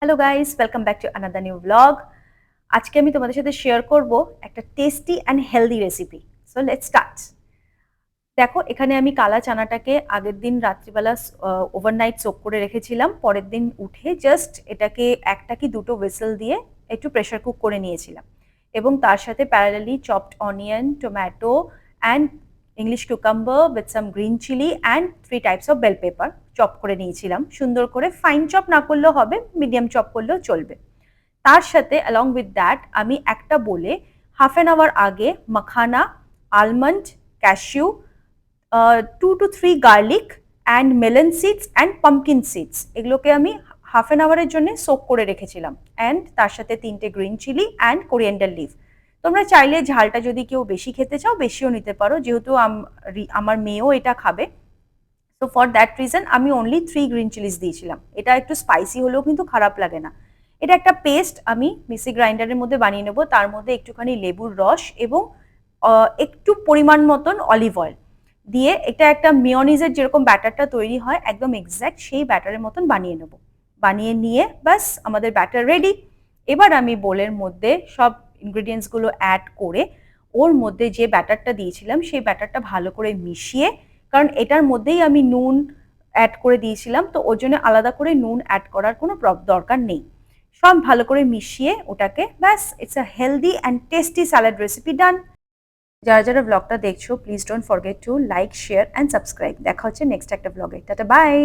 Hello guys, welcome back to another new blog. আজকে আমি তোমাদের সাথে শেয়ার করব একটা tasty and healthy recipe. So let's start. দেখো, এখানে আমি কালা চানাটাকে আগের দিন রাত্রিবেলা ওভারনাইট সোক করে রেখেছিলাম। পরের দিন উঠে জাস্ট এটাকে একটা কি দুটো হুইসেল দিয়ে একটু প্রেশার কুক করে নিয়েছিলাম, এবং তার সাথে parallelly chopped onion, tomato and English cucumber with some green chilli and 3 types of bell pepper chop করে নিয়েছিলাম। সুন্দর করে ফাইন চপ না করলেও হবে, মিডিয়াম চপ করলেও চলবে। তার সাথে অ্যালং উইথ দ্যাট আমি একটা বলে হাফ অ্যান আওয়ার আগে makhana, almond, cashew, 2 to 3 garlic and melon seeds and pumpkin seeds, এগুলোকে আমি হাফ অ্যান আওয়ারের জন্য সোক করে রেখেছিলাম। অ্যান্ড তার সাথে 3টে green chilli and coriander leave. তোমরা চাইলে ঝালটা যদি কেউ বেশি খেতে চাও বেশিও নিতে পারো, যেহেতু আমার মেয়েও এটা খাবে। তো ফর দ্যাট রিজন আমি অনলি 3 গ্রিন চিলিস দিয়েছিলাম। এটা একটু স্পাইসি হলেও কিন্তু খারাপ লাগে না। এটা একটা পেস্ট আমি মিক্সি গ্রাইন্ডারের মধ্যে বানিয়ে নেবো। তার মধ্যে একটুখানি লেবুর রস এবং একটু পরিমাণ মতন অলিভ অয়েল দিয়ে এটা একটা মিওনিজের যেরকম ব্যাটারটা তৈরি হয় একদম এক্স্যাক্ট সেই ব্যাটারের মতন বানিয়ে নেবো। বানিয়ে নিয়ে ব্যাস আমাদের ব্যাটার রেডি। এবার আমি বোলের মধ্যে সব ইনগ্রিডিয়েন্টসগুলো অ্যাড করে ওর মধ্যে যে ব্যাটারটা দিয়েছিলাম সেই ব্যাটারটা ভালো করে মিশিয়ে, কারণ এটার মধ্যেই আমি নুন অ্যাড করে দিয়েছিলাম, তো ওর জন্য আলাদা করে নুন অ্যাড করার কোনো দরকার নেই। সব ভালো করে মিশিয়ে ওটাকে ব্যাস, it's a healthy and tasty salad recipe done. যারা যারা ব্লগটা দেখছো please don't forget to like, share and subscribe. দেখা হচ্ছে নেক্সট একটা ব্লগে। Tata, by.